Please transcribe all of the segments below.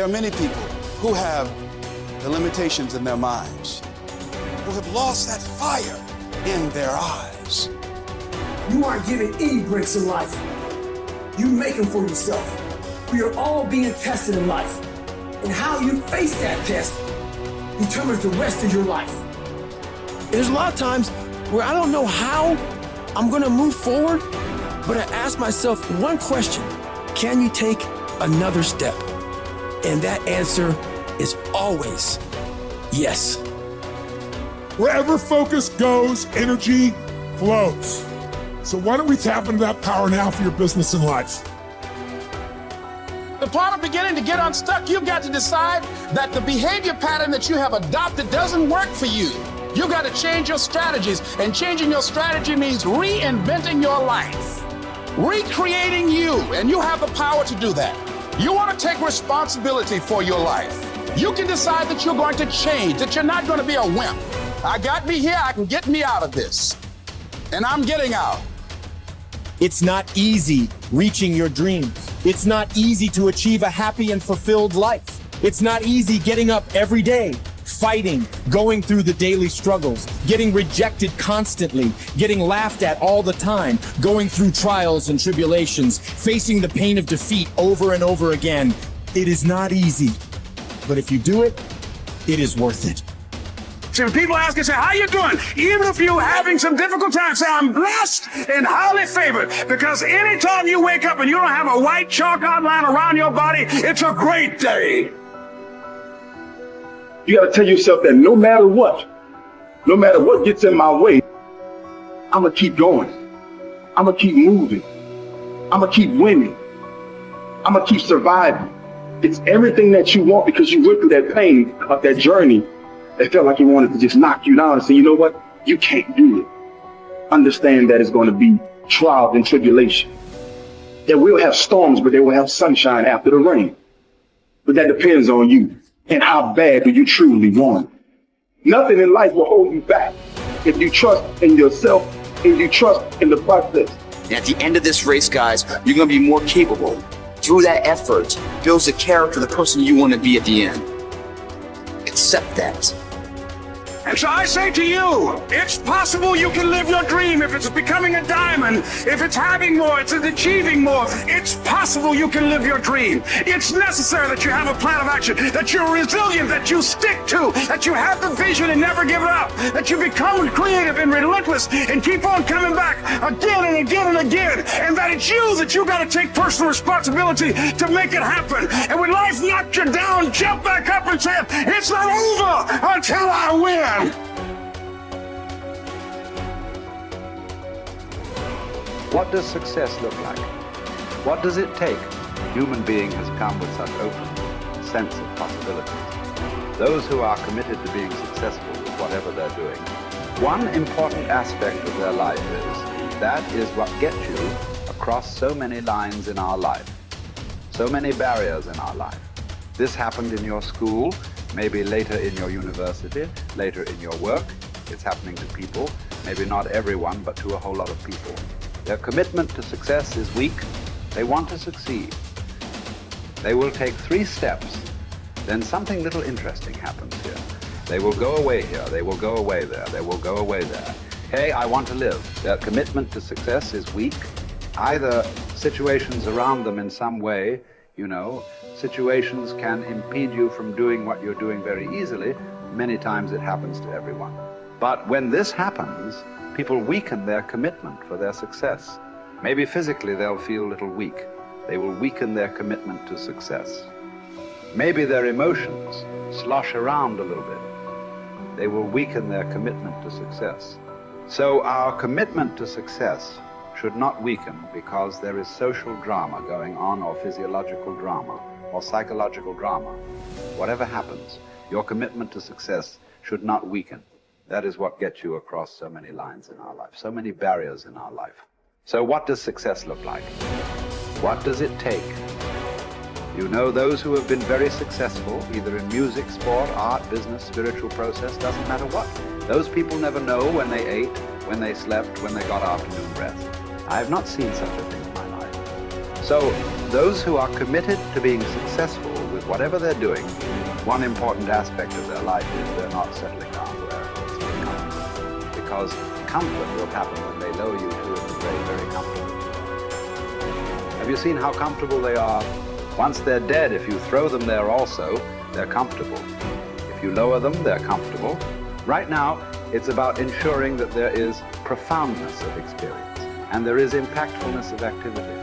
are many people who have the limitations in their minds, who have lost that fire in their eyes. You aren't given any breaks in life. You make them for yourself. We are all being tested in life. And how you face that test determines the rest of your life. There's a lot of times where I don't know how I'm gonna move forward, but I ask myself one question: can you take another step? And that answer is always yes. Wherever focus goes, energy flows. So why don't we tap into that power now for your business and life? The part of beginning to get unstuck, you've got to decide that the behavior pattern that you have adopted doesn't work for you. You've got to change your strategies, and changing your strategy means reinventing your life, recreating you, and you have the power to do that. You want to take responsibility for your life. You can decide that you're going to change, that you're not going to be a wimp. I got me here, I can get me out of this, and I'm getting out. It's not easy reaching your dreams. It's not easy to achieve a happy and fulfilled life. It's not easy getting up every day, fighting, going through the daily struggles, getting rejected constantly, getting laughed at all the time, going through trials and tribulations, facing the pain of defeat over and over again. It is not easy, but if you do it, it is worth it. See, when people ask you, say, how you doing? Even if you're having some difficult times, say, I'm blessed and highly favored. Because anytime you wake up and you don't have a white chalk outline around your body, it's a great day. You got to tell yourself that no matter what gets in my way, I'm going to keep going. I'm going to keep moving. I'm going to keep winning. I'm going to keep surviving. It's everything that you want, because you went through that pain of that journey. It felt like he wanted to just knock you down and say, you know what? You can't do it. Understand that it's going to be trials and tribulation. That we'll have storms, but they will have sunshine after the rain. But that depends on you and how bad do you truly want it. Nothing in life will hold you back if you trust in yourself and you trust in the process. And at the end of this race, guys, you're going to be more capable. Through that effort, builds the character, the person you want to be at the end. Accept that. And so I say to you, it's possible you can live your dream. If it's becoming a diamond, if it's having more, it's achieving more, it's possible you can live your dream. It's necessary that you have a plan of action, that you're resilient, that you stick to, that you have the vision and never give it up, that you become creative and relentless and keep on coming back again and again and again, and that it's you that you got to take personal responsibility to make it happen. And when life knocks you down, jump back up and say, it's not over until I win. What does success look like? What does it take? A human being has come with such open sense of possibilities. Those who are committed to being successful with whatever they're doing, one important aspect of their life that is what gets you across so many lines in our life, so many barriers in our life. This happened in your school, maybe later in your university, later in your work. It's happening to people, maybe not everyone, but to a whole lot of people. Their commitment to success is weak. They want to succeed. They will take 3 steps. Then something little interesting happens here. They will go away here. They will go away there. They will go away there. Hey, I want to live. Their commitment to success is weak. Either situations around them in some way, situations can impede you from doing what you're doing very easily. Many times it happens to everyone. But when this happens, people weaken their commitment for their success. Maybe physically they'll feel a little weak. They will weaken their commitment to success. Maybe their emotions slosh around a little bit. They will weaken their commitment to success. So our commitment to success should not weaken because there is social drama going on, or physiological drama, or psychological drama. Whatever happens, your commitment to success should not weaken. That is what gets you across so many lines in our life, so many barriers in our life. So what does success look like? What does it take? Those who have been very successful, either in music, sport, art, business, spiritual process, doesn't matter what. Those people never know when they ate, when they slept, when they got afternoon rest. I have not seen such a thing in my life. So those who are committed to being successful with whatever they're doing, one important aspect of their life is they're not settling down where it's very comfortable. Because comfort will happen when they lower you to the grave very comfortable. Have you seen how comfortable they are? Once they're dead, if you throw them there also, they're comfortable. If you lower them, they're comfortable. Right now, it's about ensuring that there is profoundness of experience and there is impactfulness of activity.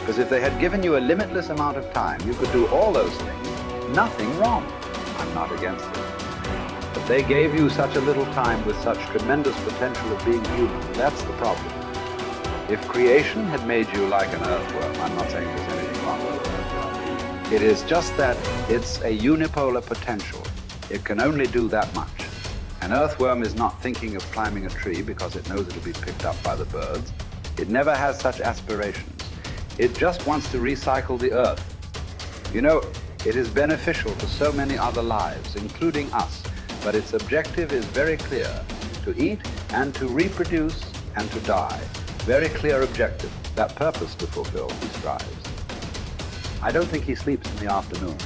Because if they had given you a limitless amount of time, you could do all those things, nothing wrong. I'm not against it. But they gave you such a little time with such tremendous potential of being human. That's the problem. If creation had made you like an earthworm, I'm not saying there's anything wrong with an earthworm. It is just that it's a unipolar potential. It can only do that much. An earthworm is not thinking of climbing a tree because it knows it'll be picked up by the birds. It never has such aspirations. It just wants to recycle the earth. You know, it is beneficial to so many other lives, including us, but its objective is very clear: to eat and to reproduce and to die. Very clear objective. That purpose to fulfill, he strives. I don't think he sleeps in the afternoon.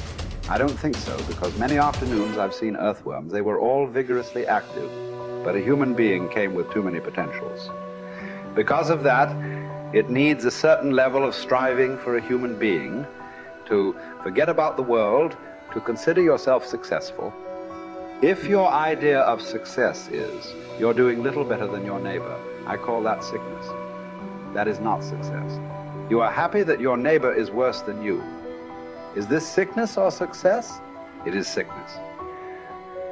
I don't think so, because many afternoons I've seen earthworms. They were all vigorously active, but a human being came with too many potentials. Because of that, it needs a certain level of striving for a human being to forget about the world, to consider yourself successful. If your idea of success is you're doing little better than your neighbor, I call that sickness. That is not success. You are happy that your neighbor is worse than you. Is this sickness or success? It is sickness.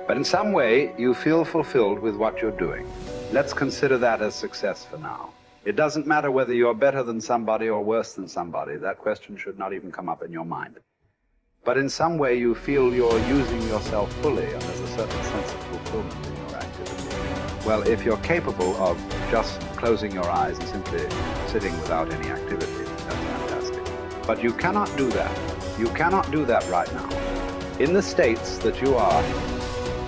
But in some way, you feel fulfilled with what you're doing. Let's consider that as success for now. It doesn't matter whether you're better than somebody or worse than somebody. That question should not even come up in your mind. But in some way, you feel you're using yourself fully, and there's a certain sense of fulfillment in your activity. Well, if you're capable of just closing your eyes and simply sitting without any activity, that's fantastic. But you cannot do that. You cannot do that right now. In the states that you are,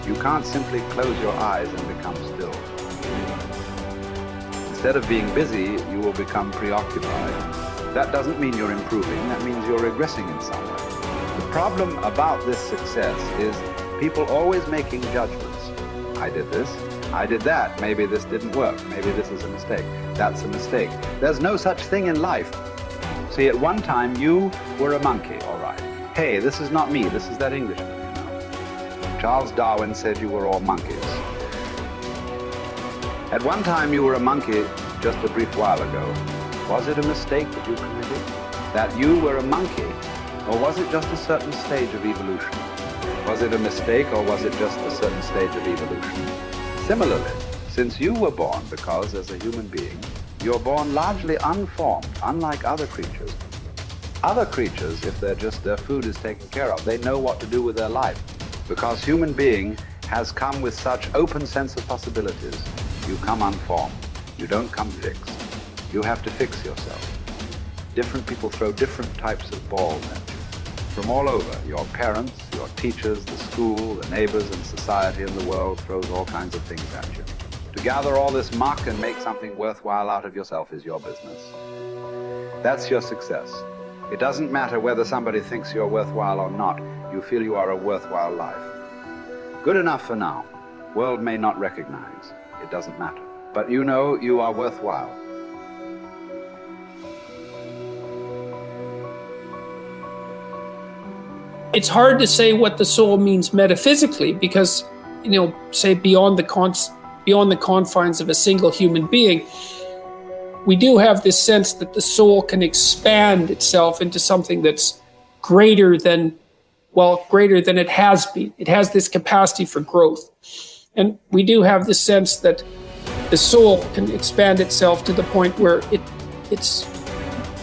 you can't simply close your eyes and become still. Instead of being busy, you will become preoccupied. That doesn't mean you're improving, that means you're regressing in some way. The problem about this success is people always making judgments. I did this, I did that, maybe this didn't work, maybe this is a mistake, that's a mistake. There's no such thing in life. See, at one time you were a monkey, all right. Hey, this is not me, this is that Englishman, you know. Charles Darwin said you were all monkeys. At one time you were a monkey just a brief while ago. Was it a mistake that you committed? That you were a monkey? Or was it just a certain stage of evolution? Was it a mistake or was it just a certain stage of evolution? Similarly, since you were born, because as a human being, you're born largely unformed, unlike other creatures. Other creatures, if their food is taken care of, they know what to do with their life. Because human being has come with such open sense of possibilities. You come unformed. You don't come fixed. You have to fix yourself. Different people throw different types of balls at you. From all over, your parents, your teachers, the school, the neighbors, and society and the world throws all kinds of things at you. To gather all this muck and make something worthwhile out of yourself is your business. That's your success. It doesn't matter whether somebody thinks you're worthwhile or not. You feel you are a worthwhile life. Good enough for now. World may not recognize. It doesn't matter. But you know you are worthwhile. It's hard to say what the soul means metaphysically because, say beyond the confines of a single human being, we do have this sense that the soul can expand itself into something that's greater than it has been. It has this capacity for growth. And we do have this sense that the soul can expand itself to the point where it's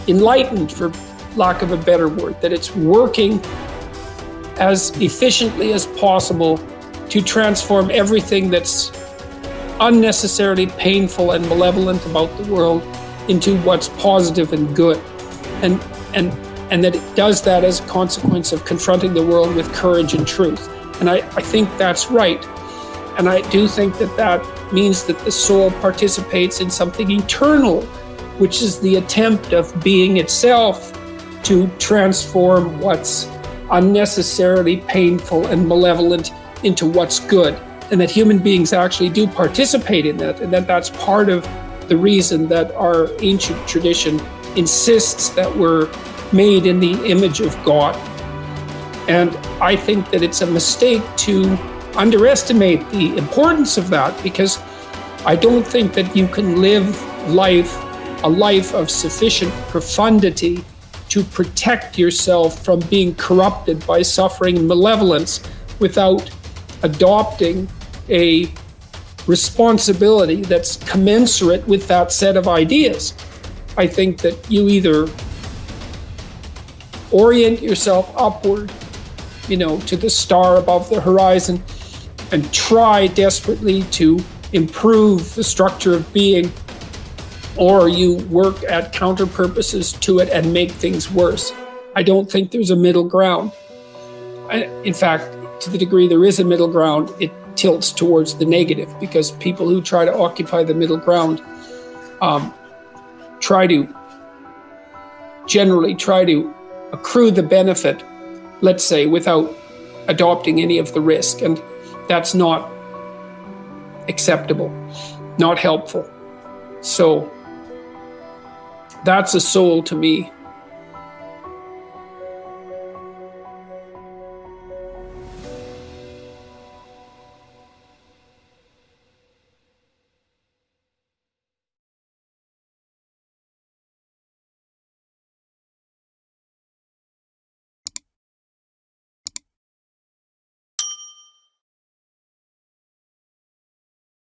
enlightened, for lack of a better word, that it's working as efficiently as possible to transform everything that's unnecessarily painful and malevolent about the world into what's positive and good. And that it does that as a consequence of confronting the world with courage and truth. And I think that's right. And I do think that means that the soul participates in something eternal, which is the attempt of being itself to transform what's unnecessarily painful and malevolent into what's good, and that human beings actually do participate in that, and that that's part of the reason that our ancient tradition insists that we're made in the image of God. And I think that it's a mistake to underestimate the importance of that, because I don't think that you can live a life of sufficient profundity to protect yourself from being corrupted by suffering and malevolence without adopting a responsibility that's commensurate with that set of ideas. I think that you either orient yourself upward, to the star above the horizon, and try desperately to improve the structure of being, or you work at counter purposes to it and make things worse. I don't think there's a middle ground. In fact, to the degree there is a middle ground, it tilts towards the negative, because people who try to occupy the middle ground generally try to accrue the benefit, let's say, without adopting any of the risk. And that's not acceptable, not helpful. So that's a soul to me.